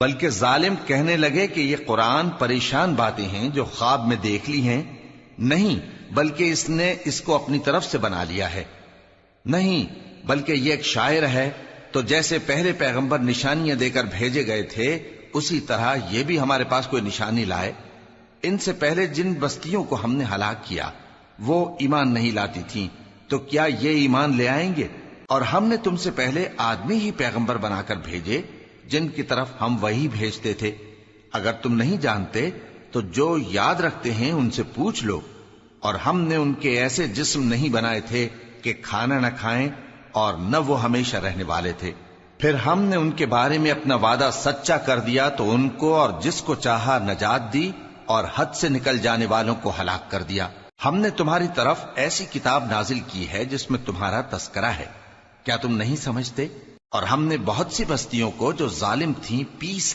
بلکہ ظالم کہنے لگے کہ یہ قرآن پریشان باتیں ہیں جو خواب میں دیکھ لی ہیں، نہیں بلکہ اس نے اس کو اپنی طرف سے بنا لیا ہے، نہیں بلکہ یہ ایک شاعر ہے۔ تو جیسے پہلے پیغمبر نشانیاں دے کر بھیجے گئے تھے، اسی طرح یہ بھی ہمارے پاس کوئی نشانی لائے۔ ان سے پہلے جن بستیوں کو ہم نے ہلاک کیا وہ ایمان نہیں لاتی تھیں، تو کیا یہ ایمان لے آئیں گے؟ اور ہم نے تم سے پہلے آدمی ہی پیغمبر بنا کر بھیجے جن کی طرف ہم وہی بھیجتے تھے۔ اگر تم نہیں جانتے تو جو یاد رکھتے ہیں ان سے پوچھ لو۔ اور ہم نے ان کے ایسے جسم نہیں بنائے تھے کہ کھانا نہ کھائیں اور نہ وہ ہمیشہ رہنے والے تھے۔ پھر ہم نے ان کے بارے میں اپنا وعدہ سچا کر دیا تو ان کو اور جس کو چاہا نجات دی، اور حد سے نکل جانے والوں کو ہلاک کر دیا۔ ہم نے تمہاری طرف ایسی کتاب نازل کی ہے جس میں تمہارا تذکرہ ہے، کیا تم نہیں سمجھتے؟ اور ہم نے بہت سی بستیوں کو جو ظالم تھیں پیس